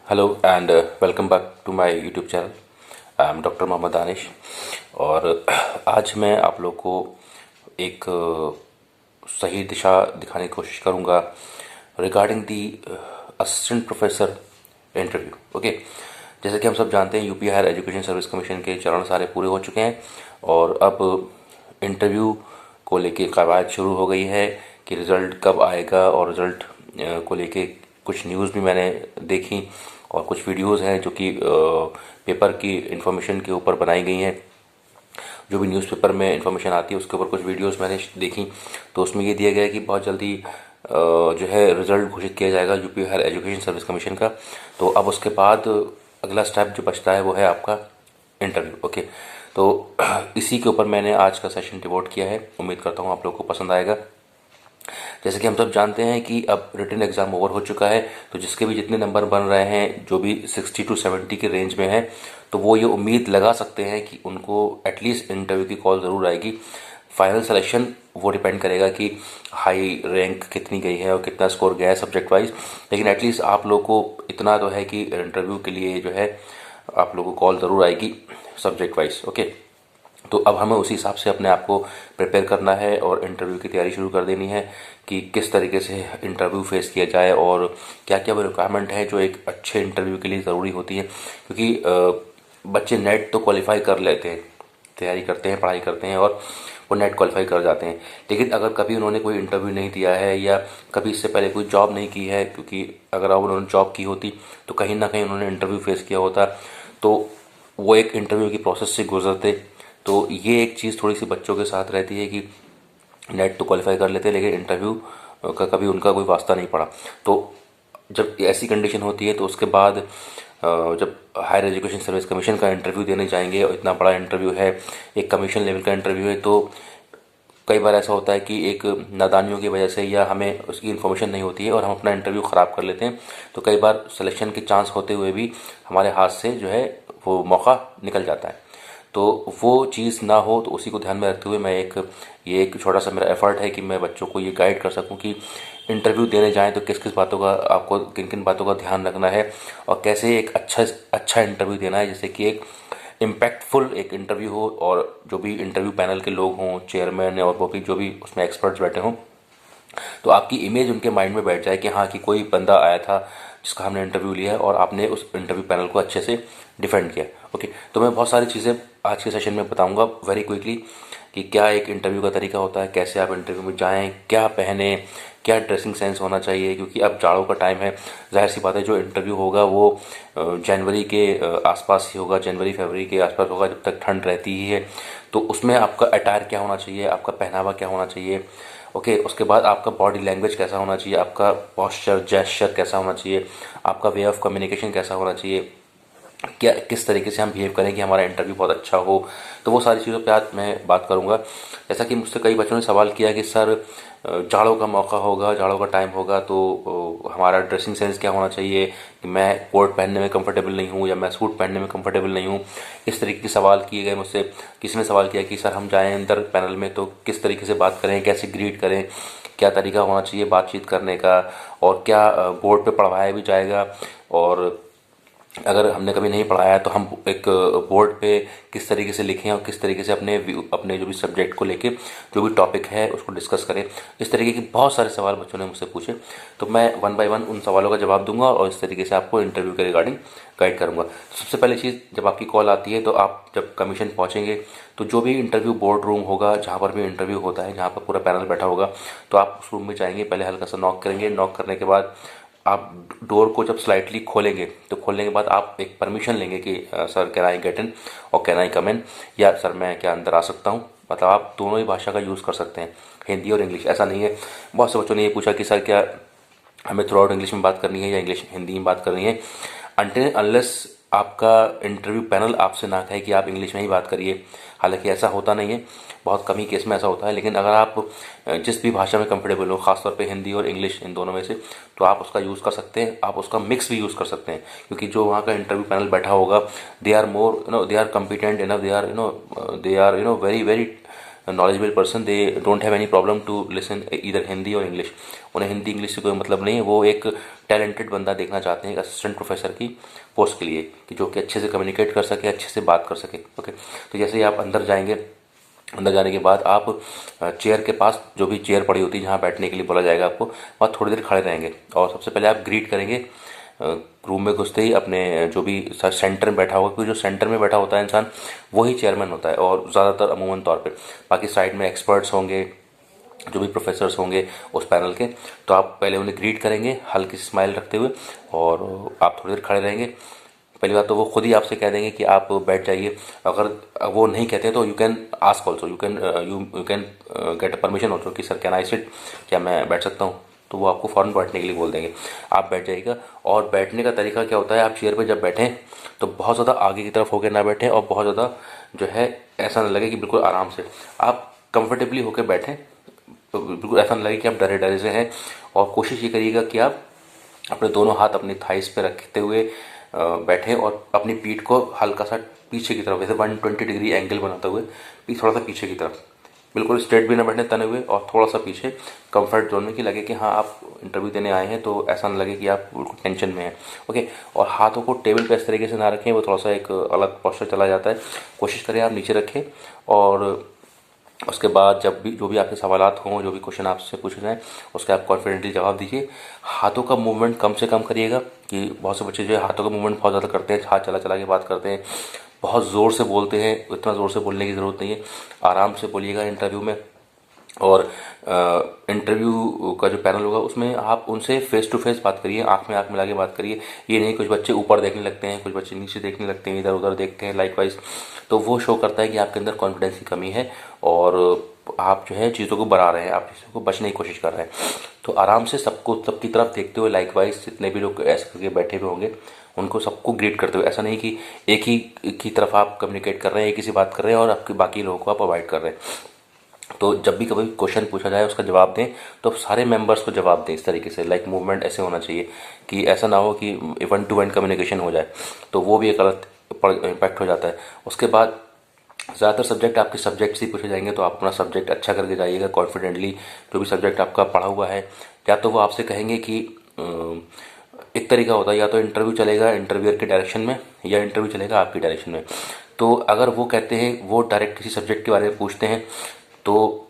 Hello and welcome back to my YouTube channel. I am doctor Mohammad Danish. और आज मैं आप लोग को एक सही दिशा दिखाने की कोशिश करूंगा regarding the assistant professor interview. Okay, जैसे कि हम सब जानते हैं UP higher education service commission के चरण सारे पूरे हो चुके हैं और अब इंटरव्यू को लेके कवायद शुरू हो गई है कि रिज़ल्ट कब आएगा। और रिज़ल्ट को लेके कुछ न्यूज़ भी मैंने देखी और कुछ वीडियोस हैं जो कि पेपर की इंफॉर्मेशन के ऊपर बनाई गई हैं। जो भी न्यूज़पेपर में इंफॉर्मेशन आती है उसके ऊपर कुछ वीडियोस मैंने देखी, तो उसमें ये दिया गया है कि बहुत जल्दी जो है रिज़ल्ट घोषित किया जाएगा UP higher education service commission का। तो अब उसके बाद अगला स्टेप जो बचता है वो है आपका इंटरव्यू। ओके, तो इसी के ऊपर मैंने आज का सेशन डिवोट किया है। उम्मीद करता हूँ आप लोगों को पसंद आएगा। जैसे कि हम सब जानते हैं कि अब रिटन एग्ज़ाम ओवर हो चुका है, तो जिसके भी जितने नंबर बन रहे हैं जो भी 60 to 70 के रेंज में है, तो वो ये उम्मीद लगा सकते हैं कि उनको एटलीस्ट इंटरव्यू की कॉल ज़रूर आएगी। फाइनल सिलेक्शन वो डिपेंड करेगा कि हाई रैंक कितनी गई है और कितना स्कोर गया है सब्जेक्ट वाइज, लेकिन एटलीस्ट आप लोग को इतना तो है कि इंटरव्यू के लिए जो है आप लोगों को कॉल ज़रूर आएगी सब्जेक्ट वाइज। ओके, तो अब हमें उसी हिसाब से अपने आप को प्रिपेयर करना है और इंटरव्यू की तैयारी शुरू कर देनी है कि किस तरीके से इंटरव्यू फेस किया जाए और क्या क्या वो रिक्वायरमेंट है जो एक अच्छे इंटरव्यू के लिए ज़रूरी होती है। क्योंकि बच्चे नेट तो क्वालिफाई कर लेते हैं, तैयारी करते हैं, पढ़ाई करते हैं और वो नेट क्वालिफाई कर जाते हैं, लेकिन अगर कभी उन्होंने कोई इंटरव्यू नहीं दिया है या कभी इससे पहले कोई जॉब नहीं की है, क्योंकि अगर अब उन्होंने जॉब की होती तो कहीं ना कहीं उन्होंने इंटरव्यू फेस किया होता, तो वो एक इंटरव्यू की प्रोसेस से गुजरते। तो ये एक चीज़ थोड़ी सी बच्चों के साथ रहती है कि नेट तो क्वालिफाई कर लेते हैं लेकिन इंटरव्यू का कभी उनका कोई वास्ता नहीं पड़ा। तो जब ऐसी कंडीशन होती है तो उसके बाद जब हायर एजुकेशन सर्विस कमीशन का इंटरव्यू देने जाएंगे और इतना बड़ा इंटरव्यू है, एक कमीशन लेवल का इंटरव्यू है, तो कई बार ऐसा होता है कि एक नादानियों की वजह से या हमें उसकी इन्फॉर्मेशन नहीं होती है और हम अपना इंटरव्यू ख़राब कर लेते हैं, तो कई बार सिलेक्शन के चांस होते हुए भी हमारे हाथ से जो है वो मौका निकल जाता है। तो वो चीज़ ना हो, तो उसी को ध्यान में रखते हुए मैं ये एक छोटा सा मेरा एफर्ट है कि मैं बच्चों को ये गाइड कर सकूं कि इंटरव्यू देने जाएं तो किस किस बातों का आपको किन किन बातों का ध्यान रखना है और कैसे एक अच्छा इंटरव्यू देना है, जैसे कि एक इम्पैक्टफुल एक इंटरव्यू हो और जो भी इंटरव्यू पैनल के लोग हों, चेयरमैन और वो भी जो भी उसमें एक्सपर्ट्स बैठे हों, तो आपकी इमेज उनके माइंड में बैठ जाए कि हाँ कि कोई बंदा आया था जिसका हमने इंटरव्यू लिया है और आपने उस इंटरव्यू पैनल को अच्छे से डिफेंड किया। ओके, तो मैं बहुत सारी चीज़ें आज के सेशन में बताऊंगा वेरी क्विकली कि क्या एक इंटरव्यू का तरीका होता है, कैसे आप इंटरव्यू में जाएं, क्या पहने, क्या ड्रेसिंग सेंस होना चाहिए, क्योंकि अब जाड़ों का टाइम है। जाहिर सी बात है जो इंटरव्यू होगा वो जनवरी के आसपास ही होगा, जनवरी फरवरी के आसपास होगा, जब तक ठंड रहती ही है। तो उसमें आपका अटायर क्या होना चाहिए, आपका पहनावा क्या होना चाहिए। ओके, उसके बाद आपका बॉडी लैंग्वेज कैसा होना चाहिए, आपका पोस्चर जेस्चर कैसा होना चाहिए, आपका वे ऑफ कम्युनिकेशन कैसा होना चाहिए, क्या किस तरीके से हम बिहेव करें कि हमारा इंटरव्यू बहुत अच्छा हो। तो वो सारी चीज़ों पे आज मैं बात करूंगा। जैसा कि मुझसे कई बच्चों ने सवाल किया कि सर जाड़ों का मौका होगा, जाड़ों का टाइम होगा, तो हमारा ड्रेसिंग सेंस क्या होना चाहिए, कि मैं कोट पहनने में कंफर्टेबल नहीं हूँ या मैं सूट पहनने में कंफर्टेबल नहीं हूँ। इस तरीके के सवाल किए गए मुझसे। किसी ने सवाल किया कि सर हम जाएँ अंदर पैनल में तो किस तरीके से बात करें, कैसे ग्रीट करें, क्या तरीका होना चाहिए बातचीत करने का, और क्या बोर्ड पे पढ़वाया भी जाएगा, और अगर हमने कभी नहीं पढ़ाया है तो हम एक बोर्ड पे किस तरीके से लिखें और किस तरीके से अपने जो भी सब्जेक्ट को लेके जो भी टॉपिक है उसको डिस्कस करें। इस तरीके के बहुत सारे सवाल बच्चों ने मुझसे पूछे, तो मैं वन बाय वन उन सवालों का जवाब दूंगा और इस तरीके से आपको इंटरव्यू के रिगार्डिंग गाइड करूंगा। सबसे पहली चीज़, जब आपकी कॉल आती है तो आप जब कमीशन पहुंचेंगे तो जो भी इंटरव्यू बोर्ड रूम होगा, जहाँ पर भी इंटरव्यू होता है, जहाँ पर पूरा पैनल बैठा होगा, तो आप उस रूम में जाएंगे, पहले हल्का सा नॉक करेंगे। नॉक करने के बाद आप डोर को जब स्लाइटली खोलेंगे तो खोलने के बाद आप एक परमिशन लेंगे कि sir can I get in और कैन आई कम इन, या सर मैं क्या अंदर आ सकता हूँ। मतलब आप दोनों ही भाषा का यूज़ कर सकते हैं, हिंदी और इंग्लिश, ऐसा नहीं है। बहुत से बच्चों ने ये पूछा कि सर क्या हमें थ्रू आउट इंग्लिश में बात करनी है या इंग्लिश हिंदी में बात करनी है। अनटिल अनलेस आपका इंटरव्यू पैनल आपसे ना कहे कि आप इंग्लिश में ही बात करिए, हालांकि ऐसा होता नहीं है, बहुत कम ही केस में ऐसा होता है, लेकिन अगर आप जिस भी भाषा में कंफर्टेबल हो, खासतौर पे हिंदी और इंग्लिश इन दोनों में से, तो आप उसका यूज़ कर सकते हैं। आप उसका मिक्स भी यूज़ कर सकते हैं, क्योंकि जो वहाँ का इंटरव्यू पैनल बैठा होगा they are more they are competent enough, they are they are very very knowledgeable person, they don't have any problem to listen either Hindi और इंग्लिश। उन्हें हिंदी इंग्लिश से कोई मतलब नहीं है, वो एक टैलेंटेड बंदा देखना चाहते हैं एक असिस्टेंट प्रोफेसर की पोस्ट के लिए, कि जो कि अच्छे से कम्युनिकेट कर सके, अच्छे से बात कर सके। ओके, तो जैसे ही आप अंदर जाएंगे, अंदर जाने के बाद आप चेयर के पास, जो भी चेयर पड़ी होती है जहाँ बैठने के लिए बोला जाएगा आपको, वहाँ थोड़ी देर खड़े रहेंगे और सबसे पहले आप ग्रीट करेंगे रूम में घुसते ही अपने जो भी सेंटर में बैठा होगा, क्योंकि जो सेंटर में बैठा होता है इंसान वही चेयरमैन होता है, और ज़्यादातर अमूमन तौर पे बाकी साइड में एक्सपर्ट्स होंगे, जो भी प्रोफेसर्स होंगे उस पैनल के। तो आप पहले उन्हें ग्रीट करेंगे हल्की सी स्माइल रखते हुए, और आप थोड़ी देर खड़े रहेंगे। पहली बात तो वो खुद ही आपसे कह देंगे कि आप बैठ जाइए। अगर वो नहीं कहते तो you can ask also, you can get permission also कि सर कैन आई सिट, क्या मैं बैठ सकता हूँ, तो वो आपको फ़ौरन बैठने के लिए बोल देंगे, आप बैठ जाइएगा। और बैठने का तरीका क्या होता है, आप चेयर पे जब बैठें तो बहुत ज़्यादा आगे की तरफ होकर ना बैठें, और बहुत ज़्यादा जो है ऐसा ना लगे कि बिल्कुल आराम से, आप कंफर्टेबली होकर बैठें, तो बिल्कुल ऐसा ना लगे कि आप डरे डरे से हैं। और कोशिश ये करिएगा कि आप अपने दोनों हाथ अपनी थाइस पे रखते हुए बैठें, और अपनी पीठ को हल्का सा पीछे की तरफ, जैसे 120 डिग्री एंगल बनाते हुए थोड़ा सा पीछे की तरफ, बिल्कुल स्ट्रेट भी ना बैठने तने हुए, और थोड़ा सा पीछे कंफर्ट जोन में, कि लगे कि हाँ आप इंटरव्यू देने आए हैं, तो ऐसा ना लगे कि आप बिल्कुल टेंशन में हैं। ओके, और हाथों को टेबल पे इस तरीके से ना रखें, वो थोड़ा सा एक अलग पोस्चर चला जाता है। कोशिश करें आप नीचे रखें, और उसके बाद जब भी जो भी आपके सवालात हों, जो भी क्वेश्चन आपसे पूछे जाएँ, उसका आप कॉन्फिडेंटली जवाब दीजिए। हाथों का मूवमेंट कम से कम करिएगा, कि बहुत से बच्चे जो है हाथों का मूवमेंट बहुत ज़्यादा करते हैं, हाथ चला चला के बात करते हैं, बहुत ज़ोर से बोलते हैं। इतना ज़ोर से बोलने की ज़रूरत नहीं है, आराम से बोलिएगा इंटरव्यू में। और इंटरव्यू का जो पैनल होगा उसमें आप उनसे फेस टू फेस बात करिए, आंख में आंख मिला के बात करिए। ये नहीं, कुछ बच्चे ऊपर देखने लगते हैं, कुछ बच्चे नीचे देखने लगते हैं, इधर उधर देखते हैं लाइकवाइज, तो वो शो करता है कि आपके अंदर कॉन्फिडेंस की कमी है, और आप जो है चीज़ों को बढ़ा रहे हैं, आप चीज़ों को बचने की कोशिश कर रहे हैं। तो आराम से सबको, सबकी तरफ देखते हुए, लाइकवाइज जितने भी लोग ऐसे करके बैठे हुए होंगे उनको सबको ग्रीट करते हुए, ऐसा नहीं कि एक ही की तरफ आप कम्युनिकेट कर रहे हैं, एक ही से बात कर रहे हैं और आपके बाकी लोगों को आप अवॉइड कर रहे हैं। तो जब भी कभी क्वेश्चन पूछा जाए उसका जवाब दें, तो सारे मेंबर्स को जवाब दें इस तरीके से, लाइक मूवमेंट ऐसे होना चाहिए कि ऐसा ना हो कि वन टू वन कम्युनिकेशन हो जाए, तो वो भी एक गलत इम्पैक्ट हो जाता है। उसके बाद ज़्यादातर सब्जेक्ट आपके सब्जेक्ट से ही पूछे जाएंगे, तो आप अपना सब्जेक्ट अच्छा करके जाइएगा कॉन्फिडेंटली। जो भी सब्जेक्ट आपका पढ़ा हुआ है, या तो वो आपसे कहेंगे कि एक तरीका होता है, या तो इंटरव्यू चलेगा इंटरव्यूअर के डायरेक्शन में, या इंटरव्यू चलेगा आपकी डायरेक्शन में। तो अगर वो कहते हैं, वो डायरेक्ट किसी सब्जेक्ट के बारे में पूछते हैं, तो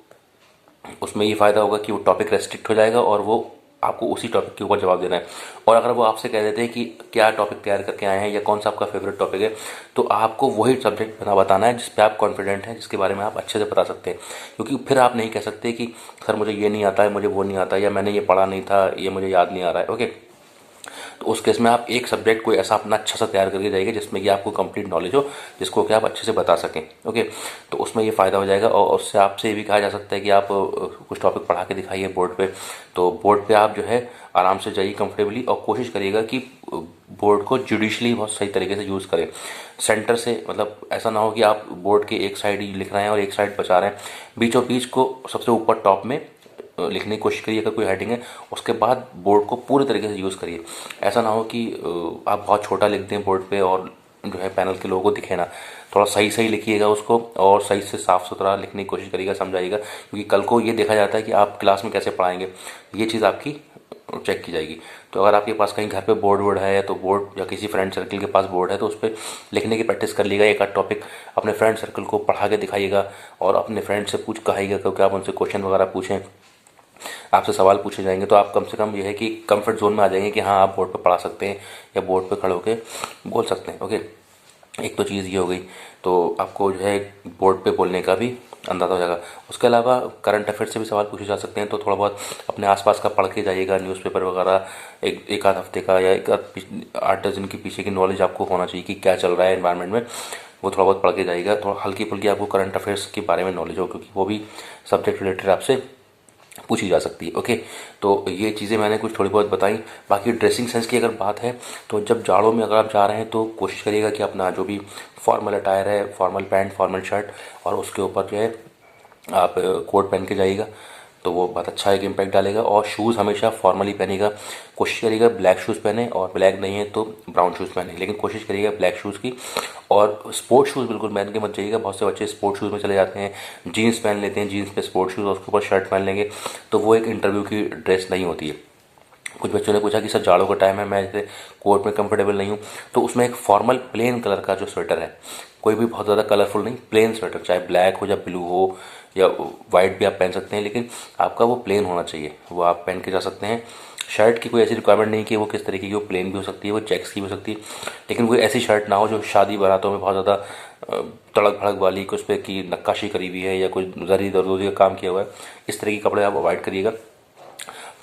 उसमें ये फ़ायदा होगा कि वो टॉपिक रेस्ट्रिक्ट हो जाएगा, और वो आपको उसी टॉपिक के ऊपर जवाब देना है। और अगर वो आपसे कह देते हैं कि क्या टॉपिक तैयार करके आए हैं, या कौन सा आपका फेवरेट टॉपिक है, तो आपको वही सब्जेक्ट बताना है जिस पे आप कॉन्फिडेंट हैं, जिसके बारे में आप अच्छे से बता सकते हैं। क्योंकि फिर आप नहीं कह सकते कि सर मुझे ये नहीं आता है, मुझे वो नहीं आता, या मैंने ये पढ़ा नहीं था, ये मुझे याद नहीं आ रहा है। ओके, तो उस केस में आप एक सब्जेक्ट कोई ऐसा अपना अच्छा सा तैयार करके जाइए जिसमें कि आपको कंप्लीट नॉलेज हो, जिसको कि आप अच्छे से बता सकें। ओके, तो उसमें ये फ़ायदा हो जाएगा। और उससे आपसे ये भी कहा जा सकता है कि आप कुछ टॉपिक पढ़ा के दिखाइए बोर्ड पे, तो बोर्ड पे आप जो है आराम से जाइए कंफर्टेबली, और कोशिश करिएगा कि बोर्ड को जुडिशली बहुत सही तरीके से यूज़ करें। सेंटर से मतलब ऐसा ना हो कि आप बोर्ड के एक साइड ही लिख रहे हैं और एक साइड बचा रहे हैं, बीचों बीच को सबसे ऊपर टॉप में लिखने की कोशिश करिए अगर कोई हेडिंग है। उसके बाद बोर्ड को पूरे तरीके से यूज़ करिए। ऐसा ना हो कि आप बहुत छोटा लिख दें बोर्ड पे और जो है पैनल के लोगों को दिखे ना। थोड़ा सही सही लिखिएगा उसको, और सही से साफ़ सुथरा लिखने की कोशिश करिएगा, समझाइएगा, क्योंकि कल को ये देखा जाता है कि आप क्लास में कैसे पढ़ाएंगे, ये चीज़ आपकी चेक की जाएगी। तो अगर आपके पास कहीं घर पे बोर्ड है, तो बोर्ड, या किसी फ्रेंड सर्कल के पास बोर्ड है, तो उस पर लिखने की प्रैक्टिस कर लीजिएगा। एक आध टॉपिक अपने फ्रेंड सर्कल को पढ़ा के दिखाइएगा, और अपने फ्रेंड से पूछ कहिएगा, क्योंकि आप उनसे क्वेश्चन वगैरह पूछें, आपसे सवाल पूछे जाएंगे, तो आप कम से कम ये है कि कंफर्ट जोन में आ जाएंगे कि हाँ आप बोर्ड पे पढ़ा सकते हैं, या बोर्ड पे खड़े होकर बोल सकते हैं। ओके, एक तो चीज़ ये हो गई, तो आपको जो है बोर्ड पे बोलने का भी अंदाज़ा हो जाएगा। उसके अलावा करंट अफेयर से भी सवाल पूछे जा सकते हैं, तो थोड़ा बहुत अपने आसपास का पढ़ के जाइएगा, न्यूज़पेपर वगैरह एक आध हफ्ते का, या एक 8-10 दिन के पीछे की नॉलेज आपको होना चाहिए कि क्या चल रहा है एनवायरनमेंट में, वो थोड़ा बहुत पढ़ के जाइएगा। थोड़ा हल्की फुल्की आपको करंट अफेयर्स के बारे में नॉलेज हो, क्योंकि वो भी सब्जेक्ट रिलेटेड आपसे पूछी जा सकती है। ओके, तो ये चीज़ें मैंने कुछ थोड़ी बहुत बताई। बाकी ड्रेसिंग सेंस की अगर बात है, तो जब जाड़ों में अगर आप जा रहे हैं तो कोशिश करिएगा कि अपना जो भी फॉर्मल अटायर है, फॉर्मल पैंट, फॉर्मल शर्ट, और उसके ऊपर जो है आप कोट पहन के जाइएगा। तो वो बहुत अच्छा एक इम्पैक्ट डालेगा। और शूज़ हमेशा फॉर्मली पहनेगा, कोशिश करिएगा ब्लैक शूज़ पहने, और ब्लैक नहीं है तो ब्राउन शूज़ पहने, लेकिन कोशिश करिएगा ब्लैक शूज़ की। और स्पोर्ट्स शूज़ बिल्कुल पहन के मत जाइएगा। बहुत से बच्चे स्पोर्ट्स शूज़ में चले जाते हैं, जीन्स पहन लेते हैं, जीन्स पे स्पोर्ट्स शूज़ और उसके ऊपर शर्ट पहन लेंगे, तो वो एक इंटरव्यू की ड्रेस नहीं होती है। कुछ बच्चों ने पूछा कि सर जाड़ों का टाइम है, मैं जैसे कोट में कंफर्टेबल नहीं हूँ, तो उसमें एक फॉर्मल प्लेन कलर का जो स्वेटर है, कोई भी बहुत ज़्यादा कलरफुल नहीं, प्लेन स्वेटर, चाहे ब्लैक हो या ब्लू हो या वाइट भी आप पहन सकते हैं, लेकिन आपका वो प्लेन होना चाहिए, वो आप पहन के जा सकते हैं। शर्ट की कोई ऐसी रिक्वायरमेंट नहीं कि वो किस तरीके की हो, प्लेन भी हो सकती है, वो चेक्स की भी हो सकती है, लेकिन कोई ऐसी शर्ट ना हो जो शादी बारातों में बहुत ज़्यादा तड़क भड़क वाली, कुछ पे की नक्काशी करी हुई है या कोई जरी दरदोजी का काम किया हुआ है, इस तरह के कपड़े आप अवॉइड करिएगा।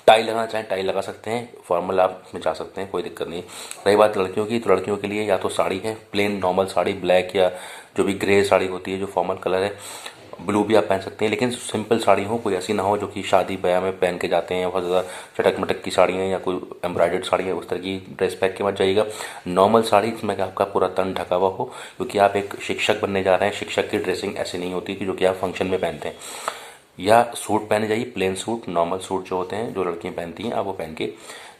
टाई लगाना चाहें टाई लगा सकते हैं, फॉर्मल आप में जा सकते हैं, कोई दिक्कत नहीं। रही बात लड़कियों की, तो लड़कियों के लिए या तो साड़ी है, प्लेन नॉर्मल साड़ी, ब्लैक या जो भी ग्रे साड़ी होती है जो फॉर्मल कलर है, ब्लू भी आप पहन सकते हैं, लेकिन सिंपल साड़ी हो, कोई ऐसी ना हो जो कि शादी ब्याह में पहन के जाते हैं, बहुत ज़्यादा चटक मटक की साड़ी है या कोई एम्ब्रॉयडर्ड साड़ी है, उस तरह की ड्रेस पहन के मत जाइएगा। नॉर्मल साड़ी जिसमें कि आपका पूरा तन ढका हुआ हो, क्योंकि आप एक शिक्षक बनने जा रहे हैं। शिक्षक की ड्रेसिंग ऐसी नहीं होती कि जो कि आप फंक्शन में पहनते हैं। या सूट पहने जाइए, प्लेन सूट, नॉर्मल सूट जो होते हैं जो लड़कियां पहनती हैं, आप वो पहन के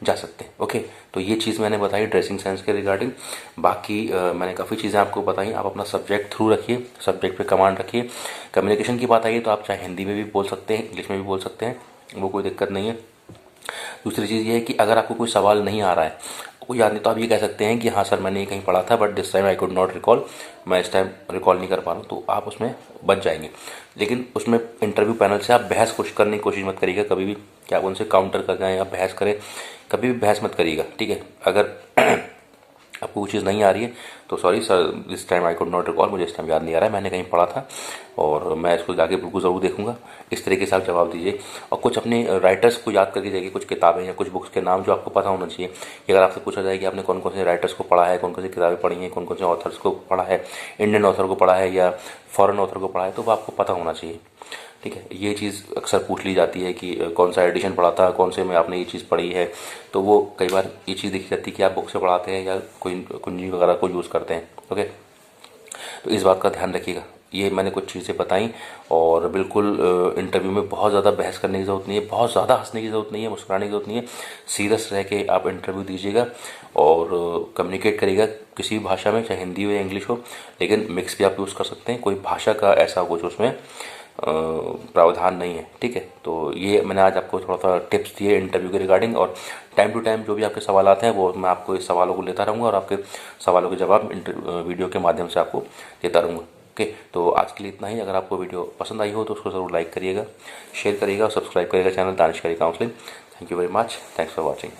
जा सकते हैं। ओके, तो ये चीज़ मैंने बताई ड्रेसिंग सेंस के रिगार्डिंग। बाकी मैंने काफ़ी चीज़ें आपको बताई। आप अपना सब्जेक्ट थ्रू रखिए, सब्जेक्ट पे कमांड रखिए। कम्युनिकेशन की बात आई तो आप चाहे हिंदी में भी बोल सकते हैं, इंग्लिश में भी बोल सकते हैं, वो कोई दिक्कत नहीं है। दूसरी चीज़ ये है कि अगर आपको कोई सवाल नहीं आ रहा है, कोई याद नहीं, तो आप ये कह सकते हैं कि हाँ सर मैंने ये कहीं पढ़ा था but this time I could not recall, मैं इस टाइम रिकॉल नहीं कर पा रहा हूँ, तो आप उसमें बच जाएंगे। लेकिन उसमें इंटरव्यू पैनल से आप बहस कुछ करने की कोशिश मत करिएगा कभी भी, कि आप उनसे काउंटर कर जाएँ या बहस करें, कभी भी बहस मत करिएगा, ठीक है। अगर आपको वो चीज़ नहीं आ रही है तो sorry sir this time I could not recall, मुझे इस टाइम याद नहीं आ रहा है, मैंने कहीं पढ़ा था और मैं इसको आगे बिल्कुल ज़रूर देखूंगा, इस तरीके से आप जवाब दीजिए। और कुछ अपने राइटर्स को याद करके जाइए, कुछ किताबें या कुछ बुक्स के नाम जो आपको पता होना चाहिए, कि अगर आपसे पूछा जाए कि आपने कौन कौन से राइटर्स को पढ़ा है, कौन कौन सी किताबें पढ़ी हैं, कौन कौन से ऑथर्स को पढ़ा है, इंडियन ऑथर को पढ़ा है या फॉरेन ऑथर को पढ़ा है, तो वो आपको पता होना चाहिए, ठीक है। ये चीज़ अक्सर पूछ ली जाती है कि कौन सा एडिशन पढ़ा था, कौन से में आपने ये चीज़ पढ़ी है, तो वो कई बार ये चीज़ देखी जाती है कि आप बुक से पढ़ाते हैं या कोई कुंजी वगैरह को यूज़ करते हैं। ओके, तो इस बात का ध्यान रखिएगा। ये मैंने कुछ चीज़ें बताई, और बिल्कुल इंटरव्यू में बहुत ज़्यादा बहस करने की ज़रूरत नहीं है, बहुत ज़्यादा हंसने की ज़रूरत नहीं है, मुस्कुराने की ज़रूरत नहीं है। सीरियस रह के आप इंटरव्यू दीजिएगा और कम्युनिकेट करिएगा किसी भी भाषा में, चाहे हिंदी हो या इंग्लिश हो, लेकिन मिक्स भी आप यूज़ कर सकते हैं, कोई भाषा का ऐसा कुछ उसमें प्रावधान नहीं है, ठीक है। तो ये मैंने आज आपको थोड़ा सा टिप्स दिए इंटरव्यू के रिगार्डिंग, और टाइम टू टाइम जो भी आपके सवाल हैं वो मैं आपको इस सवालों को लेता रहूँगा और आपके सवालों के जवाब वीडियो के माध्यम से आपको देता रहूँगा। ओके, तो आज के लिए इतना ही। अगर आपको वीडियो पसंद आई हो तो उसको ज़रूर लाइक करिएगा, शेयर करिएगा और सब्सक्राइब करिएगा चैनल दानिश करी counselling. Thank you very much, thanks for watching.